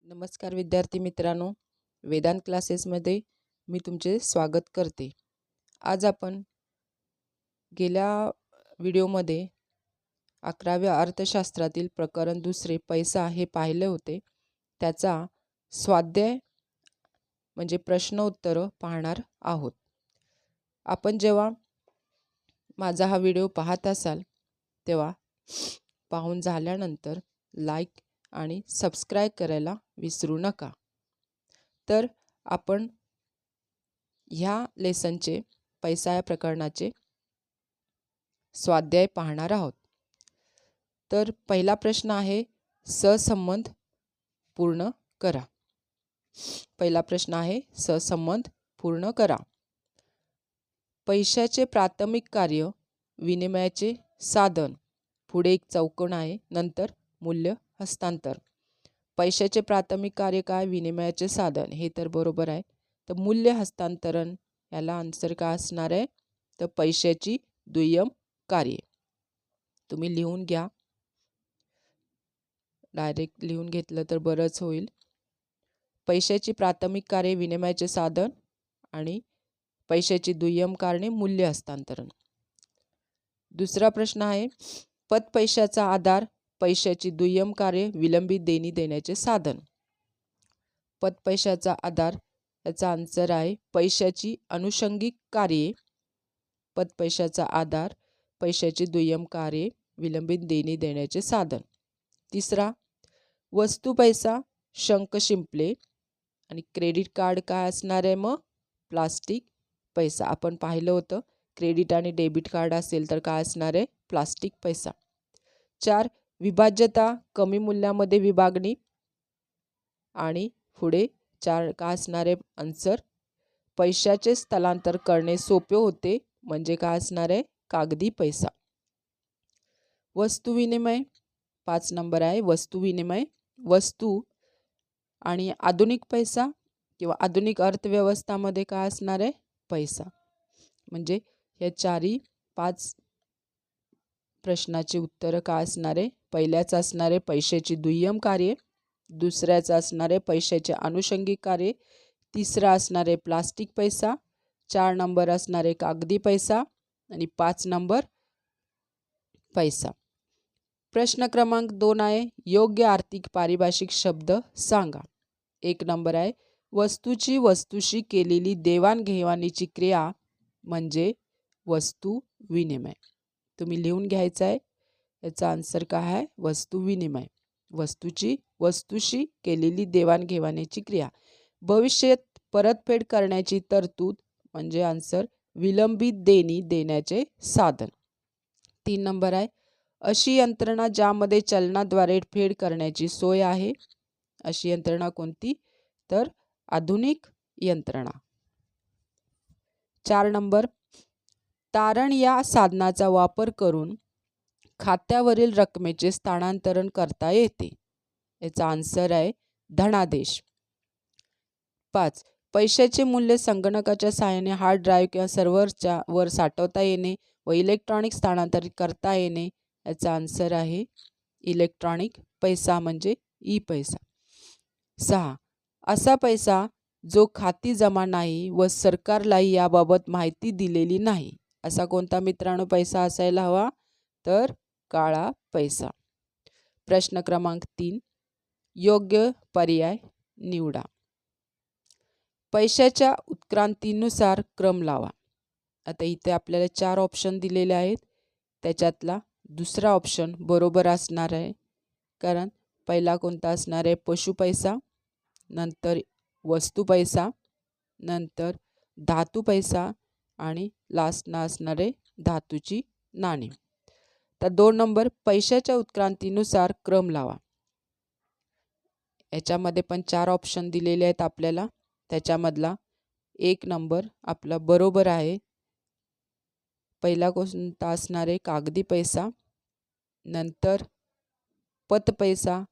नमस्कार विद्यार्थी मित्रांनो, वेदांत क्लासेसमध्ये मी तुमचे स्वागत करते. आज आपण गेल्या व्हिडिओमध्ये 11व्या अर्थशास्त्रातील प्रकरण दुसरे पैसा हे पाहिले होते. त्याचा स्वाध्याय म्हणजे प्रश्न उत्तरं पाहणार आहोत. आपण जेव्हा माझा हा व्हिडिओ पाहत असाल तेव्हा पाहून झाल्यानंतर लाईक आणि सबस्क्राईब करायला विसरू नका. तर आपण ह्या लेसनचे पैसा या प्रकरणाचे स्वाध्याय पाहणार आहोत. तर पहिला प्रश्न आहे, सहसंबंध पूर्ण करा. पहिला प्रश्न आहे, सहसंबंध पूर्ण करा. पैशाचे प्राथमिक कार्य विनिमयाचे साधन. पुढे एक चौकोन आहे, नंतर मूल्य हस्तांतर. पैशाचे प्राथमिक कार्य काय? विनिमयाचे साधन. हे तर बरोबर आहे. तर मूल्य हस्तांतरण याला आन्सर काय असणार आहे? तर पैशाची दुय्यम कार्ये. तुम्ही लिहून घ्या, डायरेक्ट लिहून घेतलं तर बरंच होईल. पैशाची प्राथमिक कार्ये विनिमयाचे साधन आणि पैशाची दुय्यम कारणे मूल्य हस्तांतरण. दुसरा प्रश्न आहे, पत पैशाचा आधार पैशाची दुय्यम कार्य विलंबित देणी देण्याचे साधन. पत पैशाचा आधार याचा आन्सर आहे पैशाची अनुषंगिक कार्ये. पत पैशाचा आधार पैशाची दुय्यम कार्ये विलंबित देणी देण्याचे साधन. तिसरा, वस्तू पैसा शंख शिंपले आणि क्रेडिट कार्ड काय असणार आहे? मग प्लास्टिक पैसा. आपण पाहिलं होतं, क्रेडिट आणि डेबिट कार्ड असेल तर काय असणार आहे? प्लास्टिक पैसा. 4, विभाज्यता कमी मूल्यामध्ये विभागणी आणि पुढे 4 काय असणार आहे? आन्सर पैशाचे स्थलांतर करणे सोपे होते म्हणजे काय असणार आहे? कागदी पैसा. वस्तू विनिमय 5 नंबर आहे. वस्तू विनिमय. वस्तू आणि आधुनिक पैसा किंवा आधुनिक अर्थव्यवस्थामध्ये काय असणार आहे? पैसा. म्हणजे या 4-5 प्रश्नाची उत्तरं काय असणार आहे? पहिल्याचं असणार आहे पैशाची दुय्यम कार्ये, दुसऱ्याचं असणार आहे पैशाचे अनुषंगिक कार्ये, तिसरा असणार आहे प्लास्टिक पैसा, 4 नंबर असणार आहे कागदी पैसा आणि 5 नंबर पैसा. प्रश्न क्रमांक 2 आहे, योग्य आर्थिक पारिभाषिक शब्द सांगा. 1 नंबर आहे, वस्तूची वस्तूशी केलेली देवाणघेवाणीची क्रिया म्हणजे वस्तू विनिमय. तुम्ही लिहून घ्यायचं आहे. याचा आन्सर काय आहे? वस्तू विनिमय. वस्तूची वस्तूशी केलेली देवाणघेवाणीची क्रिया. भविष्यात परतफेड करण्याची तरतूद म्हणजे आन्सर विलंबित देणी देण्याचे साधन. 3 नंबर आहे, अशी यंत्रणा ज्यामध्ये चलनाद्वारे फेड करण्याची सोय आहे. अशी यंत्रणा कोणती? तर आधुनिक यंत्रणा. 4 नंबर, तारण या साधनाचा वापर करून खात्यावरील रकमेचे स्थानांतरण करता येते. याचा आन्सर आहे धनादेश. 5, पैशाचे मूल्य संगणकाच्या सहाय्याने हार्ड ड्राईव्ह किंवा सर्व्हरच्या वर साठवता येणे व इलेक्ट्रॉनिक स्थानांतरित करता येणे. याचा आन्सर आहे इलेक्ट्रॉनिक पैसा म्हणजे ई पैसा. 6, असा पैसा जो खाती जमा नाही व सरकारलाही याबाबत माहिती दिलेली नाही. असा कोणता मित्रांनो पैसा असायला हवा? तर काळा पैसा. प्रश्न क्रमांक 3, योग्य पर्याय निवडा. पैशाच्या उत्क्रांतीनुसार क्रम लावा. आता इथे आपल्याला 4 ऑप्शन दिलेले आहेत. त्याच्यातला दुसरा ऑप्शन बरोबर असणार आहे, कारण पहिला कोणता असणार आहे? पशु पैसा, नंतर वस्तू पैसा, नंतर धातू पैसा आणि लास्टला असणार आहे धातूची नाणी. तर 2 नंबर, पैशाच्या उत्क्रांतीनुसार क्रम लावा. याच्यामध्ये पण 4 ऑप्शन दिलेले आहेत आपल्याला. त्याच्यामधला 1 नंबर आपला बरोबर आहे. पहिला कोणता असणार आहे? कागदी पैसा, नंतर पत पैसा,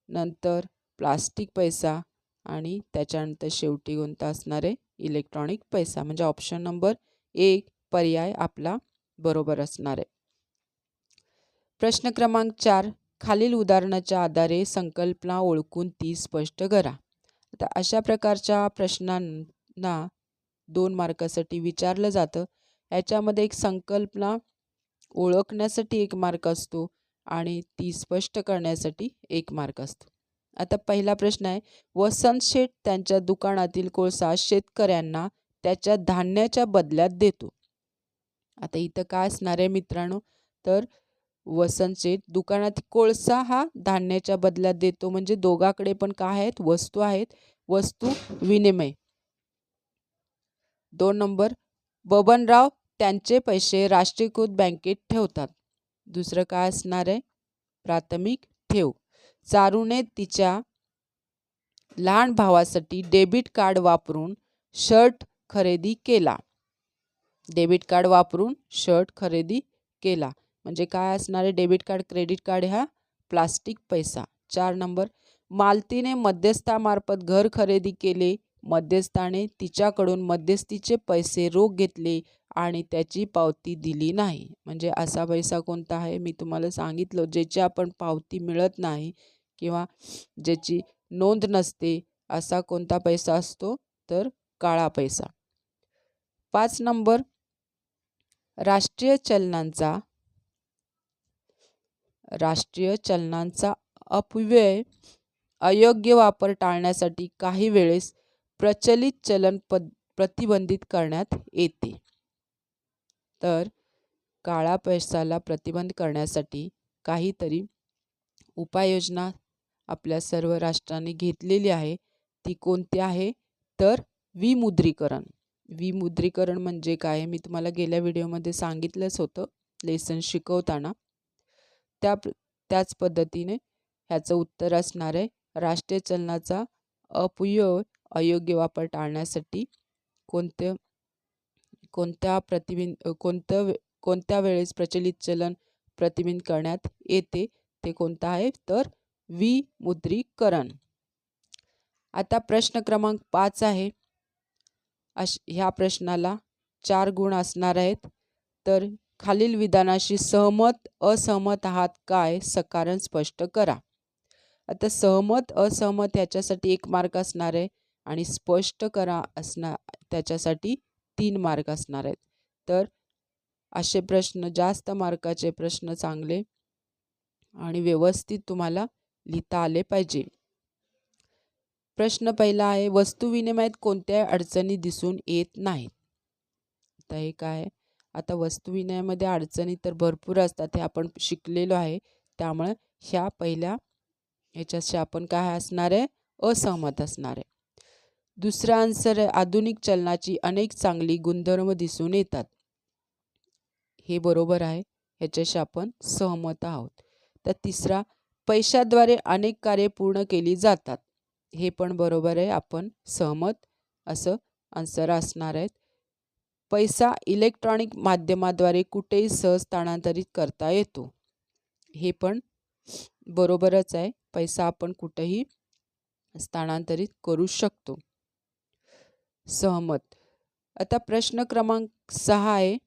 नंतर प्लास्टिक पैसा आणि त्याच्यानंतर शेवटी कोणता असणार आहे? इलेक्ट्रॉनिक पैसा. म्हणजे ऑप्शन नंबर 1 पर्याय आपला बरोबर असणार आहे. प्रश्न क्रमांक 4, खालील उदाहरणाच्या आधारे संकल्पना ओळखून ती स्पष्ट करा. आता अशा प्रकारच्या प्रश्नांना 2 मार्कासाठी विचारलं जातं. याच्यामध्ये एक संकल्पना ओळखण्यासाठी 1 मार्क असतो आणि ती स्पष्ट करण्यासाठी 1 मार्क असतो. आता पहिला प्रश्न आहे, वसंत शेठ त्यांच्या दुकानातील कोळसा शेतकऱ्यांना त्याच्या धान्याच्या बदल्यात देतो. आता इथं काय असणार आहे मित्रांनो, तर वसंत शेठ दुकानात कोळसा हा धान्याच्या बदल्यात देतो, म्हणजे दोघाकडे पण काय आहेत, वस्तू आहेत, वस्तू विनिमय. 2 नंबर, बबनराव त्यांचे पैसे राष्ट्रीयकृत बँकेत ठेवतात. दुसरं काय असणार आहे, प्राथमिक ठेव. चारूने तिच्या लहान भावासाठी डेबिट कार्ड वापरून शर्ट खरेदी केला. डेबिट कार्ड वापरून शर्ट खरेदी केला म्हणजे काय असणार आहे, डेबिट कार्ड क्रेडिट कार्ड हा प्लास्टिक पैसा. 4 नंबर, मालतीने मध्यस्थामार्फत घर खरेदी केले. मध्यस्थाने तिच्याकडून मध्यस्थीचे पैसे रोख घेतले आणि त्याची पावती दिली नाही. म्हणजे असा पैसा कोणता आहे, मी तुम्हाला सांगितलं, ज्याची आपण पावती मिळत नाही किंवा ज्याची नोंद नसते, असा कोणता पैसा असतो, तर काळा पैसा. 5 नंबर, राष्ट्रीय चलनांचा अपव्यय अयोग्य वापर टाळण्यासाठी काही वेळेस प्रचलित चलन प्रतिबंधित करण्यात येते. तर काळा पैशाला प्रतिबंध करण्यासाठी काहीतरी उपाययोजना आपल्या सर्व राष्ट्रांनी घेतलेली आहे. ती कोणती आहे, तर विमुद्रीकरण. विमुद्रीकरण म्हणजे काय, मी तुम्हाला गेल्या व्हिडिओमध्ये सांगितलंच होतं लेसन शिकवताना. त्याच पद्धतीने ह्याचं उत्तर असणार आहे, राष्ट्रीय चलनाचा अपव्यय अयोग्य वापर टाळण्यासाठी कोणत्या वेळेस प्रचलित चलन प्रतिबंधित करण्यात येते, ते कोणतं आहे, तर विमुद्रीकरण. आता प्रश्न क्रमांक 5 आहे. ह्या प्रश्नाला 4 गुण असणार आहेत. तर खालील विधानाशी सहमत असहमत आहात काय, सकारण स्पष्ट करा. आता सहमत असहमत ह्याच्यासाठी 1 मार्क असणार आहे आणि स्पष्ट करा त्याच्यासाठी 3 मार्क असणार आहेत. तर असे प्रश्न, जास्त मार्काचे प्रश्न चांगले आणि व्यवस्थित तुम्हाला लिहिता आले पाहिजे. प्रश्न पहिला आहे, वस्तू विनिमयात कोणत्याही अडचणी दिसून येत नाहीत. आता हे काय, आता वस्तू विनिमयामध्ये अडचणी तर भरपूर असतात, हे आपण शिकलेलो आहे. त्यामुळे ह्या पहिल्या ह्याच्याशी आपण काय असणार आहे, असहमत असणार आहे. दुसरा आन्सर आहे, आधुनिक चलनाची अनेक चांगली गुणधर्म दिसून येतात. हे बरोबर आहे, ह्याच्याशी आपण सहमत आहोत. तर तिसरा, पैशाद्वारे अनेक कार्ये पूर्ण केली जातात. हे पण बरोबर आहे, आपण सहमत असं आन्सर असणार आहेत. पैसा इलेक्ट्रॉनिक माध्यमाद्वारे कुठेही सहज स्थानांतरित करता येतो. हे पण बरोबरच आहे, पैसा आपण कुठेही स्थानांतरित करू शकतो. सहमत. आता प्रश्न क्रमांक 6 आहे,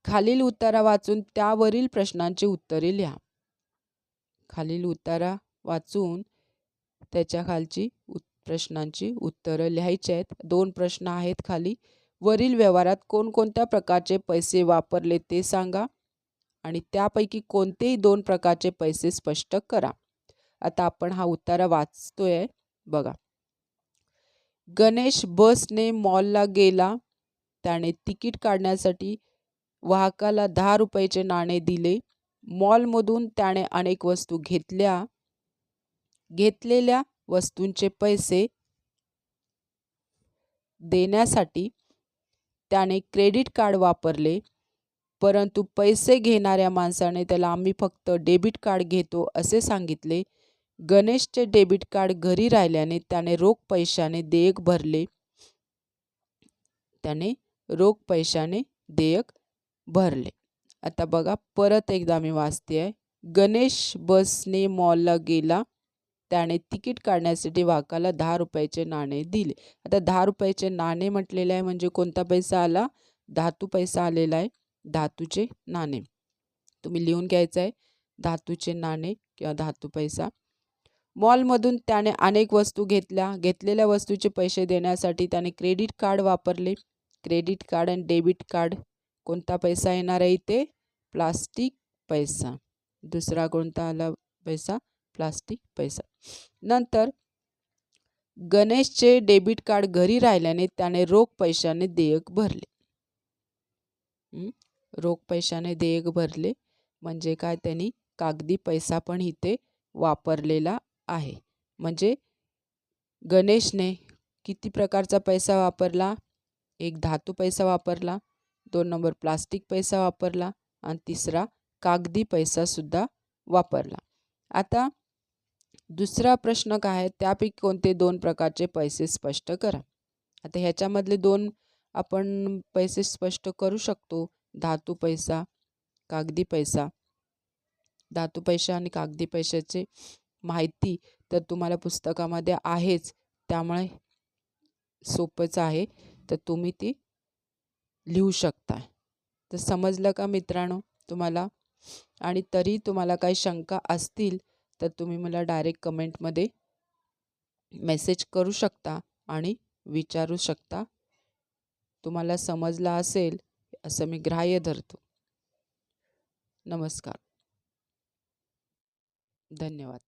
खालील उतारा वाचून त्यावरील प्रश्नांची उत्तरे लिहा. खालील उतारा वाचून त्याच्या खालची प्रश्नांची उत्तरं लिहायची आहेत. 2 प्रश्न आहेत खाली. वरील व्यवहारात कोणकोणत्या प्रकारचे पैसे वापरले ते सांगा आणि त्यापैकी कोणतेही 2 प्रकारचे पैसे स्पष्ट करा. आता आपण हा उतारा वाचतोय बघा. गणेश बसने मॉलला गेला. त्याने तिकीट काढण्यासाठी वाहकाला 10 रुपयाचे नाणे दिले. मॉलमधून त्याने अनेक वस्तू घेतलेल्या वस्तूंचे पैसे देण्यासाठी त्याने क्रेडिट कार्ड वापरले, परंतु पैसे घेणाऱ्या माणसाने त्याला आम्ही फक्त डेबिट कार्ड घेतो असे सांगितले. गणेशचे डेबिट कार्ड घरी राहिल्याने त्याने रोख पैशाने देयक भरले. आता बघा, परत एकदा मी वाचते आहे. गणेश बसने मॉलला गेला. त्याने तिकीट काढण्यासाठी वाहकाला 10 रुपयाचे नाणे दिले. आता 10 रुपयाचे नाणे म्हटलेले आहे म्हणजे कोणता पैसा आला, धातू पैसा आलेला आहे, धातूचे नाणे. तुम्ही लिहून घ्यायचं आहे. धातूचे नाणे किंवा धातू पैसा. मॉलमधून त्याने अनेक वस्तू घेतलेल्या वस्तूचे पैसे देण्यासाठी त्याने क्रेडिट कार्ड वापरले. क्रेडिट कार्ड आणि डेबिट कार्ड. कोणता पैसा येणार आहे इथे? प्लास्टिक पैसा. दुसरा कोणता आला पैसा? प्लास्टिक पैसा. नंतर गणेशचे डेबिट कार्ड घरी राहिल्याने त्याने रोख पैशाने देयक भरले. रोख पैशाने देयक भरले म्हणजे काय? त्यांनी कागदी पैसा पण इथे वापरलेला आहे. म्हणजे गणेशने किती प्रकारचा पैसा वापरला? एक धातू पैसा वापरला, 2 नंबर प्लास्टिक पैसा वापरला आणि तिसरा कागदी पैसासुद्धा वापरला. आता दुसरा प्रश्न काय आहे? त्यापैकी कोणते 2 प्रकारचे पैसे स्पष्ट करा. आता ह्याच्यामधले 2 आपण पैसे स्पष्ट करू शकतो. धातू पैसा, कागदी पैसा. धातू पैसा आणि कागदी पैशाची माहिती तर तुम्हाला पुस्तकामध्ये आहेच, त्यामुळे सोपंच आहे, तर तुम्ही ती लिहू शकता. तर समजलं का मित्रांनो तुम्हाला? आणि तरी तुम्हाला काही शंका असतील तर तुम्ही मला डायरेक्ट कमेंटमध्ये मेसेज करू शकता आणि विचारू शकता. तुम्हाला समजलं असेल असं मी ग्राह्य धरतो. नमस्कार. धन्यवाद.